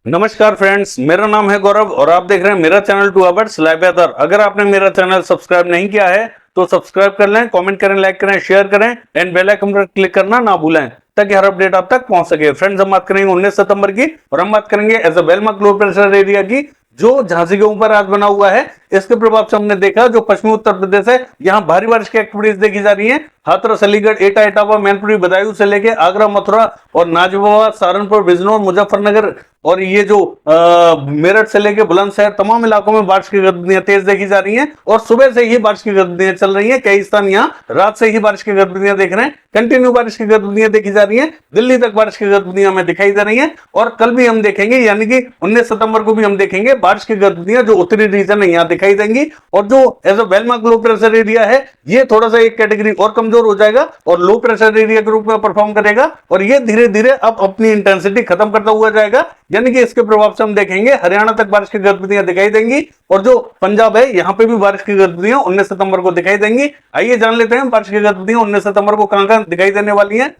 नमस्कार फ्रेंड्स, मेरा नाम है गौरव और आप देख रहे हैं मेरा channel two hours live weather. अगर आपने मेरा चैनल सब्सक्राइब नहीं किया है तो सब्सक्राइब कर लें, कमेंट करें, लाइक करें, शेयर करें एंड बेल आइकन पर क्लिक करना ना भूलें ताकि हर अपडेट आप तक पहुंच सके। फ्रेंड्स, हम बात करेंगे 19 सितंबर की और हम बात करेंगे as a well marked low pressure area की जो झांसी के ऊपर आज बना हुआ है। इसके प्रभाव से हमने देखा जो पश्चिमी उत्तर प्रदेश है यहाँ भारी बारिश की एक्टिविटीज देखी जा रही है। हाथरस, अलीगढ़, एटा, इटावा, मैनपुरी, बदायूं से लेके आगरा, मथुरा और नाजिबाबाद, सहारनपुर, बिजनौर, मुजफ्फरनगर और ये जो मेरठ से लेके बुलंदशहर तमाम इलाकों में बारिश की गतिविधियां तेज देखी जा रही हैं और सुबह से ही बारिश की गतिविधियां चल रही हैं। कई स्थान यहाँ रात से ही बारिश की गतिविधियां देख रहे हैं, कंटिन्यू बारिश की गतिविधियां देखी जा रही हैं। दिल्ली तक बारिश की गतिविधियां हमें दिखाई दे रही हैं और कल भी हम देखेंगे, यानी कि 19 सितंबर को भी हम देखेंगे बारिश की गतिविधियां जो उत्तरी रीजन है यहाँ दिखाई देंगी। और जो as a well marked low pressure area है ये थोड़ा सा एक कैटेगरी और कमजोर हो जाएगा और लो प्रेशर एरिया के रूप में परफॉर्म करेगा और ये धीरे धीरे अब अपनी इंटेंसिटी खत्म करता हुआ जाएगा, यानी कि इसके प्रभाव से हम देखेंगे हरियाणा तक बारिश की गतिविधियां दिखाई देंगी और जो पंजाब है यहाँ पे भी बारिश की गतिविधियां 19 सितंबर को दिखाई देंगी। आइए जान लेते हैं बारिश की गतिविधियां 19 सितंबर को कहां कहां दिखाई देने वाली हैं।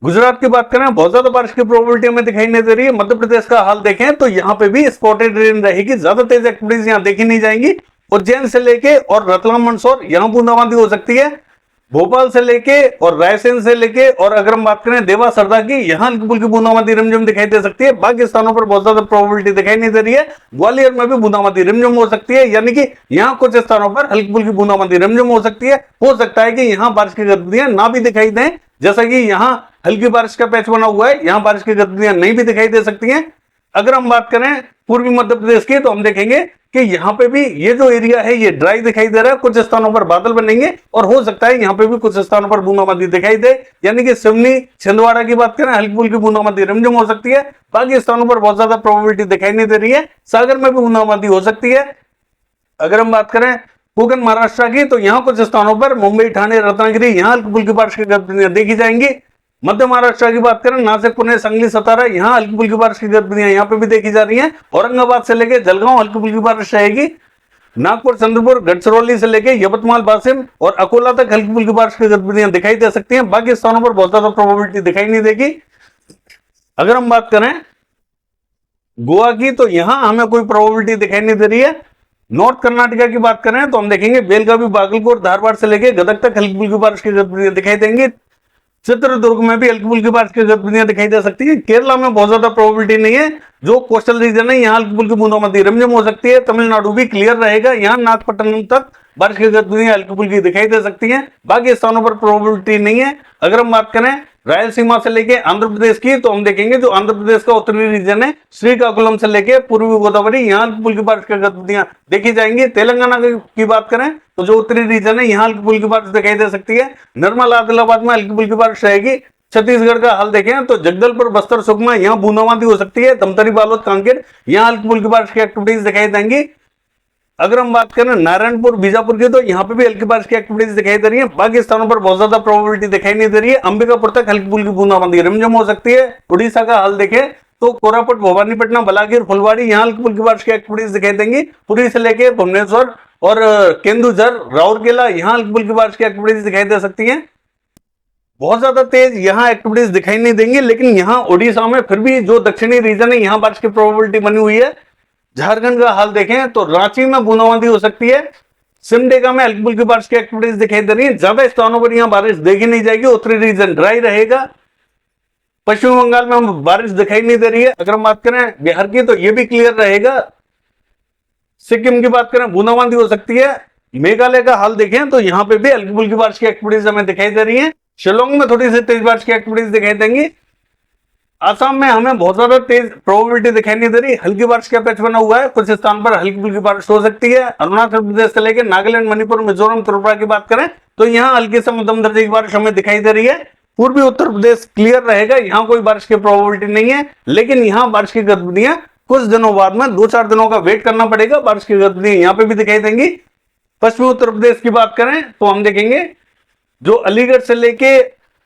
गुजरात की बात करें, बहुत ज्यादा बारिश की प्रोबेबिलिटी हमें दिखाई नहीं दे रही है। मध्य प्रदेश का हाल देखें तो यहाँ पे भी स्पॉटेड रेन रहेगी, ज्यादा तेज एक्टिविटीज यहाँ देखी नहीं जाएंगी। उज्जैन से लेके और रतलाम, मंदसौर यहाँ बूंदाबांदी हो सकती है। भोपाल से लेके और रायसेन से लेके और अगर हम बात करें देवा, सरदा की, यहाँ हल्की फुल्की बूंदाबांदी रिमझिम दिखाई दे सकती है। बाकी स्थानों पर बहुत ज्यादा प्रोबेबिलिटी दिखाई नहीं दे रही है। ग्वालियर में भी बूंदाबांदी रिमझिम हो सकती है, यानी कि यहाँ कुछ स्थानों पर हल्की फुल्की बूंदाबांदी रिमझिम हो सकती है। हो सकता है कि यहाँ बारिश की गतिविधियां ना भी दिखाई दें, जैसा कि यहाँ हल्की बारिश का पैच बना हुआ है, यहाँ बारिश की गतिविधियां नहीं भी दिखाई दे सकती हैं। अगर हम बात करें पूर्वी मध्य प्रदेश की तो हम देखेंगे कि यहाँ पे भी ये जो एरिया है ये ड्राई दिखाई दे रहा है। कुछ स्थानों पर बादल बनेंगे और हो सकता है यहाँ पे भी कुछ स्थानों पर बूंदाबांदी दिखाई दे, यानी कि सिवनी, छिंदवाड़ा की बात करें हल्की फुल्की बूंदाबांदी रिमझिम हो सकती है। बाकी स्थानों पर बहुत ज्यादा प्रोबेबिलिटी दिखाई नहीं दे रही है। सागर में भी बूंदाबांदी हो सकती है। अगर हम बात करें कोकण महाराष्ट्र की तो यहाँ कुछ स्थानों पर मुंबई, ठाणे, रत्नागिरी यहाँ हल्की फुल्की बारिश की गतिविधियां देखी जाएंगी। मध्य महाराष्ट्र की बात करें नासिक, पुणे, सांगली, सतारा यहाँ हल्की फुल्की बारिश की गतिविधियां यहाँ पे भी देखी जा रही हैं। औरंगाबाद से लेके जलगांव हल्की फुल्की बारिश रहेगी। नागपुर, चंद्रपुर, गढ़चिरौली से लेके यवतमाल, वाशिम और अकोला तक हल्की फुल्की बारिश की गतिविधियां दिखाई दे सकती हैं। बाकी स्थानों पर बहुत ज्यादा प्रोबेबिलिटी दिखाई नहीं देगी। अगर हम बात करें गोवा की तो यहां हमें कोई प्रोबेबिलिटी दिखाई नहीं दे रही है। नॉर्थ कर्नाटका की बात करें तो हम देखेंगे बेलगावी, बागलकोट, धारवाड़ से लेके गदग तक हल्की फुल्की बारिश की गतिविधियां दिखाई देंगी। चित्रदुर्ग में भी हल्की फुल्की बारिश की गतिविधियां दिखाई दे सकती है। केरला में बहुत ज्यादा प्रोबेबिलिटी नहीं है, जो कोस्टल रीजन है यहाँ हल्की फुल्की बूंदाबांदी रिमझिम हो सकती है। तमिलनाडु भी क्लियर रहेगा, यहाँ नागपट्टनम तक बारिश की गतिविधियां हल्की फुल्की दिखाई दे सकती हैं। बाकी स्थानों पर प्रोबेबिलिटी नहीं है। अगर हम बात करें रायलसीमा से लेके आंध्र प्रदेश की तो हम देखेंगे जो आंध्र प्रदेश का उत्तरी रीजन है श्रीकाकुलम से लेके पूर्वी गोदावरी यहाँ हल्की फुल्की बारिश की गतिविधियां देखी जाएंगी। तेलंगाना की बात करें तो जो उत्तरी रीजन है यहाँ हल्की फुल्की बारिश दिखाई दे सकती है। निर्मल, आदिलाबाद में हल्की फुल्की बारिश रहेगी। छत्तीसगढ़ का हाल देखें तो जगदलपुर, बस्तर, सुकमा यहाँ बूंदाबांदी हो सकती है। धमतरी, बालोद, कांकेर यहाँ हल्की फुल्की बारिश की एक्टिविटीज दिखाई देंगी। अगर हम बात करें नारायणपुर, बीजापुर की तो यहाँ पे भी हल्की बारिश की एक्टिविटीज दिखाई दे रही है। बाकी स्थानों पर बहुत ज्यादा प्रोबेबिलिटी दिखाई नहीं दे रही है। अंबिकापुर तक हल्की फुल्की बूंदाबांदी रिमझिम हो सकती है। उड़ीसा का हाल देखें तो कोरापुट, भवानीपटना, बलागीर, फुलवाड़ी यहाँ हल्की फुल्की बारिश की एक्टिविटीज दिखाई देंगी। पुरी से लेके भुवनेश्वर और केंदुझर, राउरकेला यहाँ हल्की फुल्की बारिश की एक्टिविटीज दिखाई दे सकती है। बहुत ज्यादा तेज यहाँ एक्टिविटीज दिखाई नहीं देंगी, लेकिन यहाँ उड़ीसा में फिर भी जो दक्षिणी रीजन है यहाँ बारिश की प्रोबेबिलिटी बनी हुई है। झारखंड का हाल देखें तो रांची में बूंदाबांदी हो सकती है। सिमडेगा में हल्की फुल्की बारिश की एक्टिविटीज दिखाई दे रही है। ज्यादा स्थानों पर यहाँ बारिश देखी नहीं जाएगी। उत्तरी रीजन ड्राई रहेगा। पश्चिम बंगाल में बारिश दिखाई नहीं दे रही है। अगर हम बात करें बिहार की तो ये भी क्लियर रहेगा। सिक्किम की बात करें बूंदाबांदी हो सकती है। मेघालय का हाल देखें तो यहाँ पे भी हल्की फुल्की बारिश की एक्टिविटीज हमें दिखाई दे रही है। शिलोंग में थोड़ी सी तेज बारिश की एक्टिविटीज दिखाई देंगी। आसाम में हमें बहुत ज्यादा तेज प्रोबेबिलिटी दिखाई नहीं दे रही। हल्की बारिश का पैच बना हुआ है, कुछ स्थान पर हल्की फुल्की बारिश हो सकती है। अरुणाचल प्रदेश से लेकर नागालैंड, मणिपुर, मिजोरम, त्रिपुरा की बात करें तो यहाँ हल्की से मध्यम दर्जे की बारिश हमें दिखाई दे रही है। पूर्वी उत्तर प्रदेश क्लियर रहेगा, यहाँ कोई बारिश की प्रोबेबिलिटी नहीं है, लेकिन यहाँ बारिश की गतिविधियां कुछ दिनों बाद में 2-4 दिनों का वेट करना पड़ेगा। बारिश की गतिविधियां यहाँ पे भी दिखाई देंगी। पश्चिमी उत्तर प्रदेश की बात करें तो हम देखेंगे जो अलीगढ़ से लेके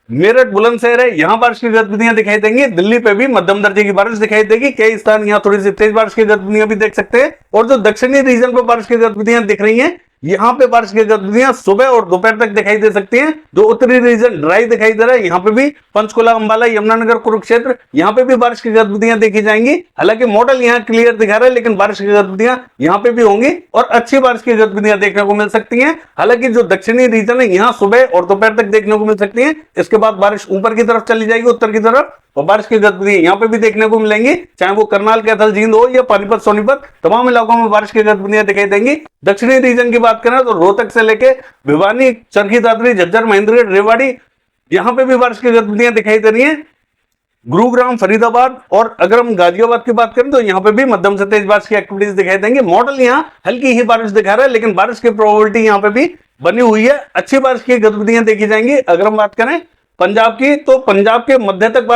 मेरठ, बुलंदशहर है यहाँ बारिश की गतिविधियां दिखाई देंगी। दिल्ली पे भी मध्यम दर्जे की बारिश दिखाई देगी। कई स्थान यहाँ थोड़ी सी तेज बारिश की गतिविधियां भी देख सकते हैं। और जो दक्षिणी रीजन पर बारिश की गतिविधियां दिख रही हैं यहाँ पे बारिश की गतिविधियां सुबह और दोपहर तक दिखाई दे सकती हैं। जो उत्तरी रीजन ड्राई दिखाई दे रहा है, यहाँ पे भी पंचकुला, अंबाला, यमुनानगर, कुरुक्षेत्र, यहाँ पे भी बारिश की गतिविधियां देखी जाएंगी। हालांकि मॉडल यहाँ क्लियर दिखा रहा है, लेकिन बारिश की गतिविधियां यहाँ पे भी होंगी और अच्छी बारिश की गतिविधियां देखने को मिल सकती हैं। हालांकि जो दक्षिणी रीजन है, यहाँ सुबह और दोपहर तक देखने को मिल सकती है। इसके बाद बारिश ऊपर की तरफ चली जाएगी, उत्तर की तरफ, और बारिश की गतिविधियां यहाँ पे भी देखने को मिलेंगी। चाहे वो करनाल, कैथल, जींद हो या पानीपत, सोनीपत, तमाम इलाकों में बारिश की गतिविधियां दिखाई देंगी। दक्षिणी रीजन की बात करें तो रोहतक से लेके भिवानी, चरखी दादरी, झज्जर, महेंद्रगढ़, रेवाड़ी, यहाँ पे भी बारिश की गतिविधियां दिखाई दे रही है। गुरुग्राम, फरीदाबाद, और अगर हम गाजियाबाद की बात करें तो यहाँ पे भी मध्यम से तेज बारिश की एक्टिविटीज दिखाई देंगे। मॉडल यहाँ हल्की ही बारिश दिखा रहा है, लेकिन बारिश की प्रोबेबिलिटी यहाँ पे भी बनी हुई है। अच्छी बारिश की गतिविधियां देखी जाएंगी। अगर हम बात करें पंजाब की, तो पंजाब के मध्य तक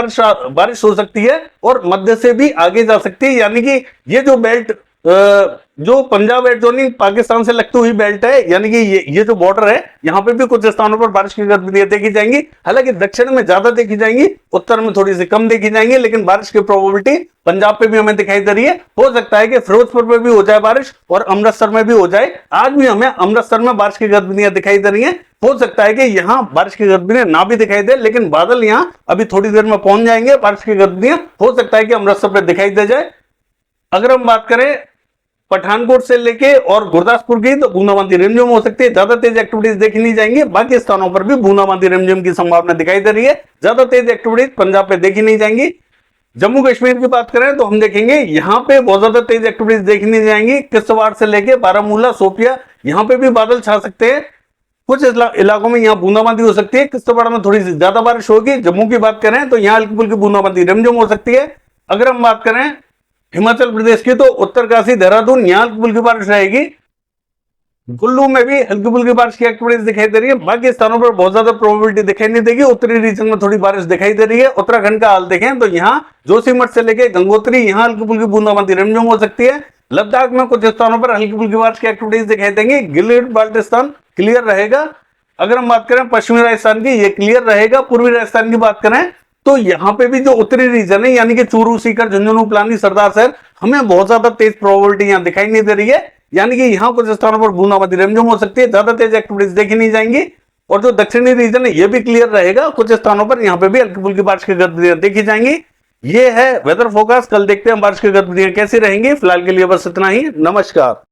बारिश हो सकती है और मध्य से भी आगे जा सकती है। यानी कि ये जो बेल्ट, जो पंजाब एडजॉइनिंग पाकिस्तान से लगती हुई बेल्ट है, यानी कि ये जो बॉर्डर है, यहाँ पे भी कुछ स्थानों पर बारिश की गतिविधियां देखी जाएंगी। हालांकि दक्षिण में ज्यादा देखी जाएंगी, उत्तर में थोड़ी सी कम देखी जाएंगी, लेकिन बारिश की प्रोबेबिलिटी पंजाब पे भी हमें दिखाई दे रही है। हो सकता है कि फिरोजपुर में भी हो जाए बारिश और अमृतसर में भी हो जाए। आज भी हमें अमृतसर में बारिश की गतिविधियां दिखाई दे रही है। हो सकता है कि यहाँ बारिश की गतिविधियां ना भी दिखाई दे, लेकिन बादल यहाँ अभी थोड़ी देर में पहुंच जाएंगे। बारिश की गतिविधियां हो सकता है कि अमृतसर पर दिखाई दे जाए। अगर हम बात करें पठानकोट से लेके और गुरदासपुर की, तो बूंदाबांदी रिमझिम हो सकती है। ज्यादा तेज एक्टिविटीज देखी नहीं जाएंगी। बाकी स्थानों पर भी बूंदाबांदी रिमझिम की संभावना दिखाई दे रही है। ज्यादा तेज एक्टिविटीज पंजाब पे देखी नहीं जाएंगी। जम्मू कश्मीर की बात करें तो हम देखेंगे यहाँ पे बहुत ज्यादा तेज एक्टिविटीज देखी नहीं जाएंगी। किश्तवाड़ से लेके बारामूला, शोपिया, यहाँ पे भी बादल छा सकते हैं। कुछ इलाकों में यहाँ बूंदाबांदी हो सकती है। किश्तवाड़ में थोड़ी सी ज्यादा बारिश होगी। जम्मू की बात करें तो यहाँ हल्की फुल्की बूंदाबांदी रिमझिम हो सकती है। अगर हम बात करें हिमाचल प्रदेश की, तो उत्तरकाशी, देहरादून, यहाँ हल्की फुल्की बारिश रहेगी। कुल्लू में भी हल्की फुल्की बारिश की एक्टिविटीज दिखाई दे रही है। बाकी स्थानों पर बहुत ज्यादा प्रोबेबिलिटी दिखाई नहीं देगी। उत्तरी रीजन में थोड़ी बारिश दिखाई दे रही है। उत्तराखंड का हाल देखें तो यहाँ जोशीमठ से लेके गंगोत्री, यहाँ हल्की फुल्की बूंदाबांदी रिमझिम हो सकती है। लद्दाख में कुछ स्थानों पर हल्की फुल्की बारिश की एक्टिविटीज दिखाई देंगी। गिलगित बाल्टिस्तान क्लियर रहेगा। अगर हम बात करें पश्चिमी राजस्थान की, ये क्लियर रहेगा। पूर्वी राजस्थान की बात करें तो यहाँ पे भी जो उत्तरी रीजन है, यानी कि चूरू, सीकर, झुंझुनू, पिलानी, सरदार शहर, हमें बहुत ज्यादा तेज प्रोबेबिलिटी यहाँ दिखाई नहीं दे रही है। यानी कि यहाँ कुछ स्थानों पर बूंदाबांदी रिमझिम हो सकती है। ज्यादा तेज एक्टिविटीज देखी नहीं जाएंगी। और जो दक्षिणी रीजन है, ये भी क्लियर रहेगा। कुछ स्थानों पर यहाँ पे भी हल्की फुल्की बारिश की गतिविधियां देखी जाएंगी। ये है वेदर फोरकास्ट। कल देखते हैं बारिश की गतिविधियां कैसी रहेंगी। फिलहाल के लिए बस इतना ही। नमस्कार।